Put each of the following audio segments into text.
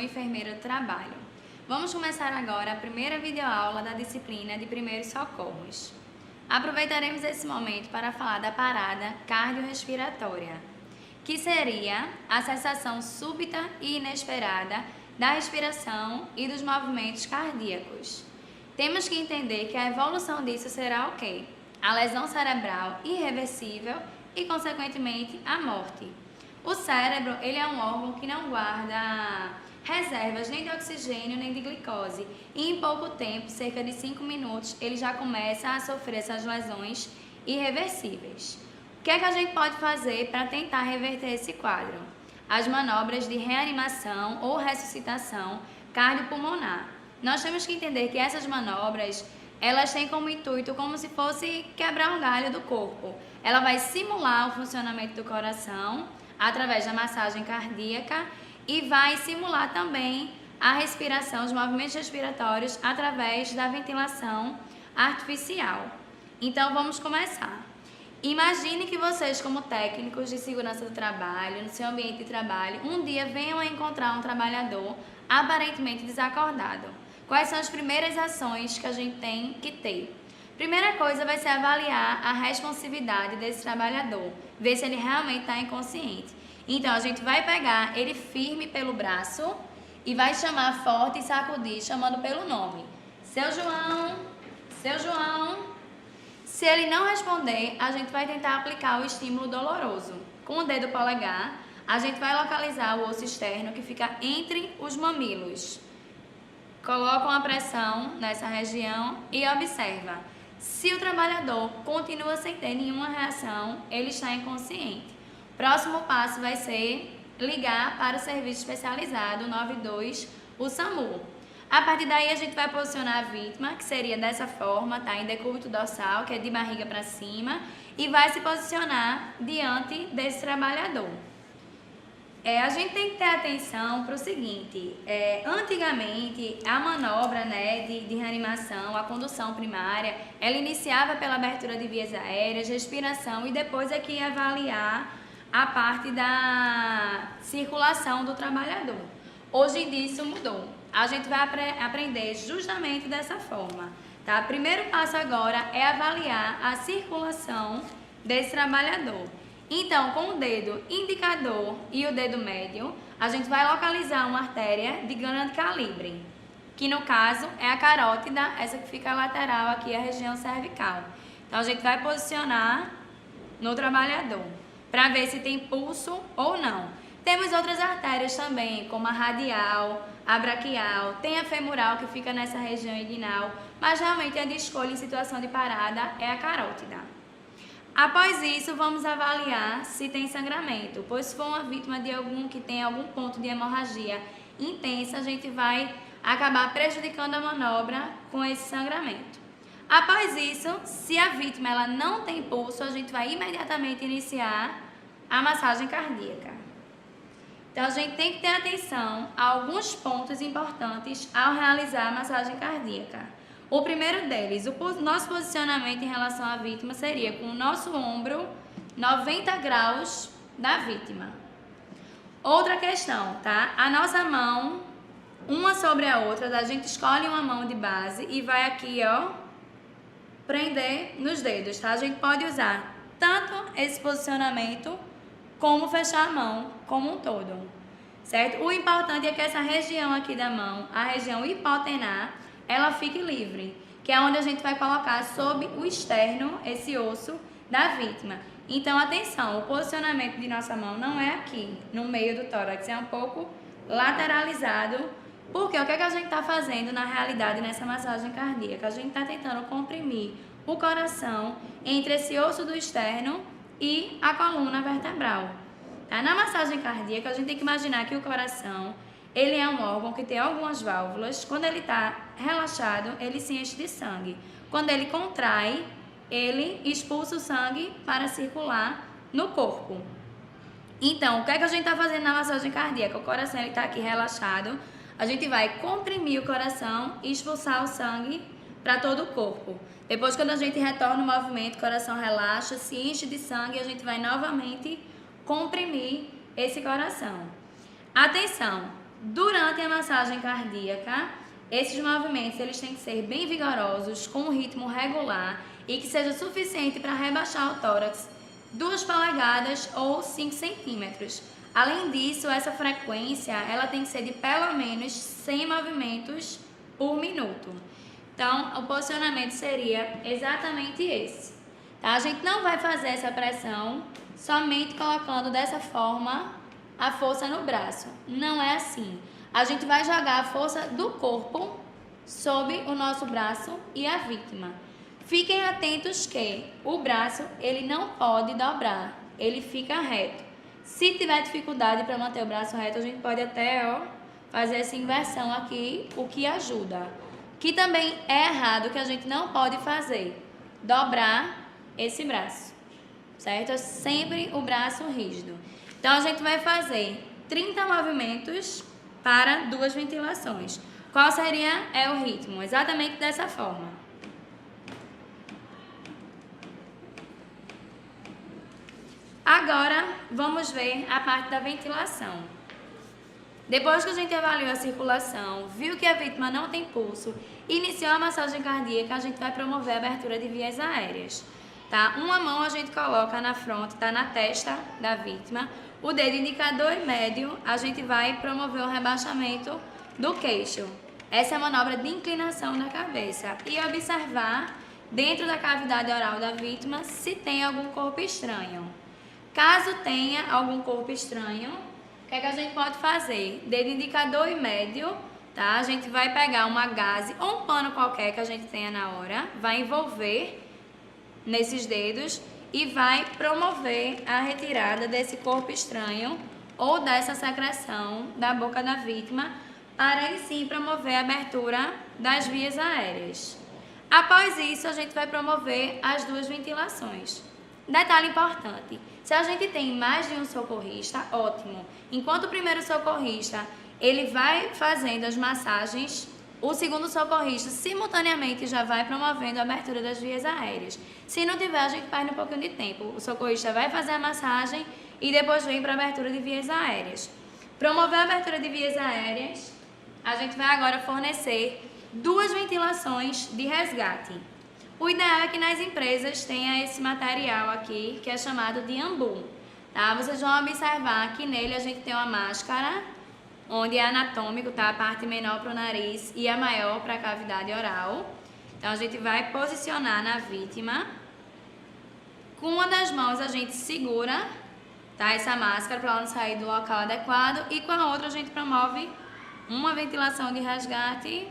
enfermeira do trabalho. Vamos começar agora a primeira videoaula da disciplina de Primeiros Socorros. Aproveitaremos esse momento para falar da parada cardiorrespiratória, que seria a cessação súbita e inesperada da respiração e dos movimentos cardíacos. Temos que entender que a evolução disso será o quê? A lesão cerebral irreversível e, consequentemente, a morte. O cérebro, ele é um órgão que não guarda reservas nem de oxigênio nem de glicose. E em pouco tempo, cerca de 5 minutos, ele já começa a sofrer essas lesões irreversíveis. O que é que a gente pode fazer para tentar reverter esse quadro? As manobras de reanimação ou ressuscitação cardiopulmonar. Nós temos que entender que essas manobras, elas têm como intuito como se fosse quebrar um galho do corpo. Ela vai simular o funcionamento do coração através da massagem cardíaca e vai simular também a respiração, os movimentos respiratórios através da ventilação artificial. Então vamos começar. Imagine que vocês, como técnicos de segurança do trabalho, no seu ambiente de trabalho, um dia venham a encontrar um trabalhador aparentemente desacordado. Quais são as primeiras ações que a gente tem que ter? Primeira coisa vai ser avaliar a responsividade desse trabalhador, ver se ele realmente está inconsciente. Então, a gente vai pegar ele firme pelo braço e vai chamar forte e sacudir, chamando pelo nome. Seu João, seu João. Se ele não responder, a gente vai tentar aplicar o estímulo doloroso. Com o dedo polegar, a gente vai localizar o osso externo que fica entre os mamilos. Coloca uma pressão nessa região e observa. Se o trabalhador continua sem ter nenhuma reação, ele está inconsciente. Próximo passo vai ser ligar para o serviço especializado 92, o SAMU. A partir daí a gente vai posicionar a vítima, que seria dessa forma, tá? Em decúbito dorsal, que é de barriga para cima, e vai se posicionar diante desse trabalhador. A gente tem que ter atenção para o seguinte, antigamente a manobra, né, de reanimação, a condução primária, ela iniciava pela abertura de vias aéreas, respiração e depois é que ia avaliar a parte da circulação do trabalhador. Hoje em dia isso mudou. A gente vai aprender justamente dessa forma, tá? O primeiro passo agora é avaliar a circulação desse trabalhador. Então, com o dedo indicador e o dedo médio, a gente vai localizar uma artéria de grande calibre, que no caso é a carótida, essa que fica lateral aqui, a região cervical. Então, a gente vai posicionar no trabalhador, para ver se tem pulso ou não. Temos outras artérias também, como a radial, a braquial, tem a femoral que fica nessa região inguinal, mas realmente a de escolha em situação de parada é a carótida. Após isso, vamos avaliar se tem sangramento, pois se for uma vítima de que tem algum ponto de hemorragia intensa, a gente vai acabar prejudicando a manobra com esse sangramento. Após isso, se a vítima ela não tem pulso, a gente vai imediatamente iniciar a massagem cardíaca. Então, a gente tem que ter atenção a alguns pontos importantes ao realizar a massagem cardíaca. O primeiro deles, o nosso posicionamento em relação à vítima seria com o nosso ombro 90 graus da vítima. Outra questão, tá? A nossa mão, uma sobre a outra, a gente escolhe uma mão de base e vai aqui, ó, prender nos dedos, tá? A gente pode usar tanto esse posicionamento como fechar a mão como um todo, certo? O importante é que essa região aqui da mão, a região hipotenar, ela fique livre, que é onde a gente vai colocar sob o externo esse osso da vítima. Então, atenção, o posicionamento de nossa mão não é aqui, no meio do tórax, é um pouco lateralizado, porque o que é que a gente está fazendo na realidade nessa massagem cardíaca? A gente está tentando comprimir o coração entre esse osso do externo e a coluna vertebral. Tá? Na massagem cardíaca, a gente tem que imaginar que o coração, ele é um órgão que tem algumas válvulas. Quando ele está relaxado, ele se enche de sangue. Quando ele contrai, ele expulsa o sangue para circular no corpo. Então, o que é que a gente está fazendo na massagem cardíaca? O coração está aqui relaxado. A gente vai comprimir o coração e expulsar o sangue para todo o corpo. Depois, quando a gente retorna o movimento, o coração relaxa, se enche de sangue e a gente vai novamente comprimir esse coração. Atenção! Durante a massagem cardíaca, esses movimentos eles têm que ser bem vigorosos, com um ritmo regular e que seja suficiente para rebaixar o tórax 2 polegadas ou 5 centímetros. Além disso, essa frequência ela tem que ser de pelo menos 100 movimentos por minuto. Então, o posicionamento seria exatamente esse. Tá? A gente não vai fazer essa pressão somente colocando dessa forma a força no braço. Não é assim. A gente vai jogar a força do corpo sobre o nosso braço e a vítima. Fiquem atentos que o braço ele não pode dobrar, ele fica reto. Se tiver dificuldade para manter o braço reto, a gente pode até fazer essa inversão aqui, o que ajuda. Que também é errado, que a gente não pode fazer, dobrar esse braço, certo? É sempre o braço rígido. Então, a gente vai fazer 30 movimentos para 2 ventilações. Qual seria o ritmo? Exatamente dessa forma. Agora, vamos ver a parte da ventilação. Depois que a gente avaliou a circulação, viu que a vítima não tem pulso, iniciou a massagem cardíaca, a gente vai promover a abertura de vias aéreas. Tá? Uma mão a gente coloca na fronte, tá na testa da vítima. O dedo indicador e médio, a gente vai promover o rebaixamento do queixo. Essa é a manobra de inclinação da cabeça. E observar dentro da cavidade oral da vítima se tem algum corpo estranho. Caso tenha algum corpo estranho, o que é que a gente pode fazer? Dedo indicador e médio, tá? A gente vai pegar uma gaze ou um pano qualquer que a gente tenha na hora, vai envolver nesses dedos e vai promover a retirada desse corpo estranho ou dessa secreção da boca da vítima para aí sim promover a abertura das vias aéreas. Após isso, a gente vai promover as 2 ventilações. Detalhe importante, se a gente tem mais de um socorrista, ótimo. Enquanto o primeiro socorrista ele vai fazendo as massagens, o segundo socorrista simultaneamente já vai promovendo a abertura das vias aéreas. Se não tiver, a gente perde um pouquinho de tempo. O socorrista vai fazer a massagem e depois vem para a abertura de vias aéreas. Promover a abertura de vias aéreas, a gente vai agora fornecer 2 ventilações de resgate. O ideal é que nas empresas tenha esse material aqui, que é chamado de ambu. Tá? Vocês vão observar que nele a gente tem uma máscara, onde é anatômico, tá? A parte menor para o nariz e a maior para a cavidade oral. Então, a gente vai posicionar na vítima. Com uma das mãos a gente segura, tá? Essa máscara para ela não sair do local adequado. E com a outra a gente promove uma ventilação de resgate,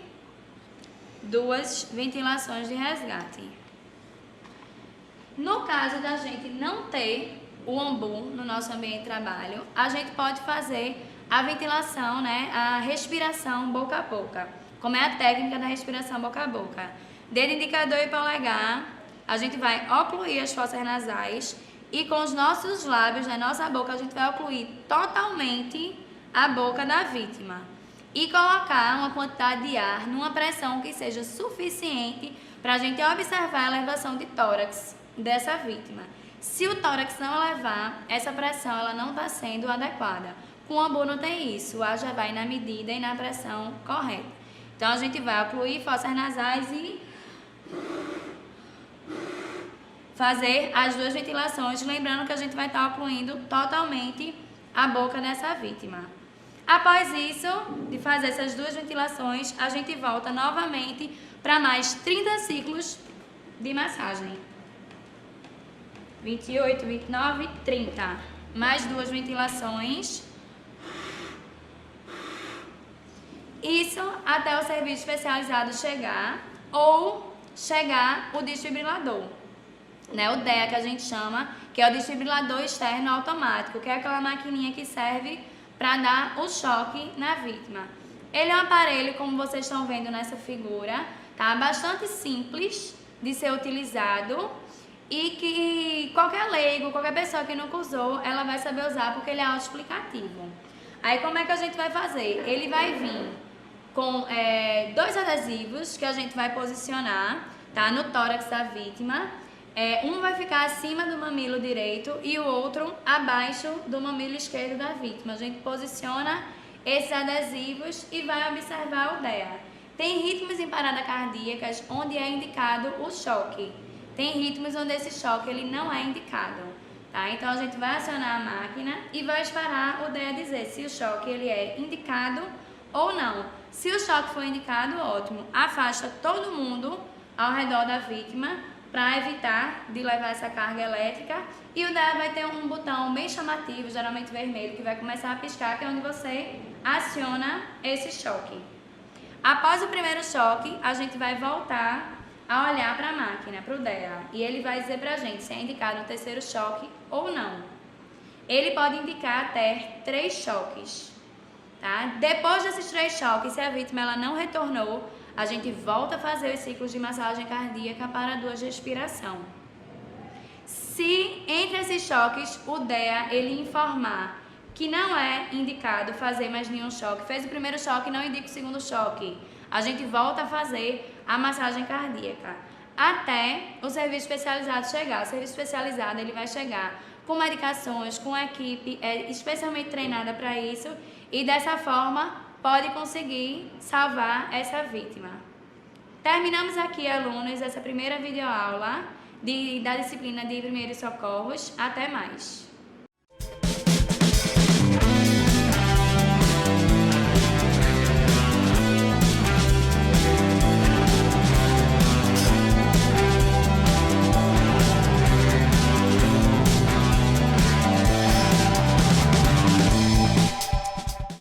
2 ventilações de resgate. No caso da gente não ter o ambu no nosso ambiente de trabalho, a gente pode fazer a ventilação, né, a respiração boca a boca, como é a técnica da respiração boca a boca. Dedo indicador e polegar, a gente vai ocluir as fossas nasais e com os nossos lábios, na nossa boca, a gente vai ocluir totalmente a boca da vítima e colocar uma quantidade de ar numa pressão que seja suficiente para a gente observar a elevação de tórax dessa vítima. Se o tórax não elevar, essa pressão ela não está sendo adequada. Com o ambu não tem isso, o ar já vai na medida e na pressão correta. Então, a gente vai ocluir fossas nasais e fazer as 2 ventilações, lembrando que a gente vai estar ocluindo totalmente a boca dessa vítima. Após isso, de fazer essas 2 ventilações, a gente volta novamente para mais 30 ciclos de massagem. 28, 29, 30. Mais 2 ventilações. Isso até o serviço especializado chegar ou chegar o desfibrilador, né? O DEA que a gente chama, que é o desfibrilador externo automático, que é aquela maquininha que serve para dar o choque na vítima. Ele é um aparelho, como vocês estão vendo nessa figura, tá? Bastante simples de ser utilizado e que qualquer leigo, qualquer pessoa que nunca usou, ela vai saber usar porque ele é autoexplicativo. Aí como é que a gente vai fazer? Ele vai vir com 2 adesivos que a gente vai posicionar, tá, no tórax da vítima. Um vai ficar acima do mamilo direito e o outro abaixo do mamilo esquerdo da vítima. A gente posiciona esses adesivos e vai observar o DEA. Tem ritmos em paradas cardíacas onde é indicado o choque. Tem ritmos onde esse choque ele não é indicado. Tá? Então a gente vai acionar a máquina e vai esperar o DEA dizer se o choque ele é indicado ou não. Se o choque for indicado, ótimo. Afasta todo mundo ao redor da vítima para evitar de levar essa carga elétrica. E o DEA vai ter um botão bem chamativo, geralmente vermelho, que vai começar a piscar, que é onde você aciona esse choque. Após o primeiro choque, a gente vai voltar a olhar para a máquina, para o DEA, e ele vai dizer para a gente se é indicado um terceiro choque ou não. Ele pode indicar até 3 choques. Tá? Depois desses 3 choques, se a vítima ela não retornou, a gente volta a fazer os ciclos de massagem cardíaca para 2 de respiração. Se entre esses choques o DEA ele informar que não é indicado fazer mais nenhum choque, fez o primeiro choque e não indica o segundo choque, a gente volta a fazer a massagem cardíaca até o serviço especializado chegar. O serviço especializado ele vai chegar com medicações, com equipe especialmente treinada para isso e dessa forma pode conseguir salvar essa vítima. Terminamos aqui, alunos, essa primeira videoaula da disciplina de primeiros socorros. Até mais!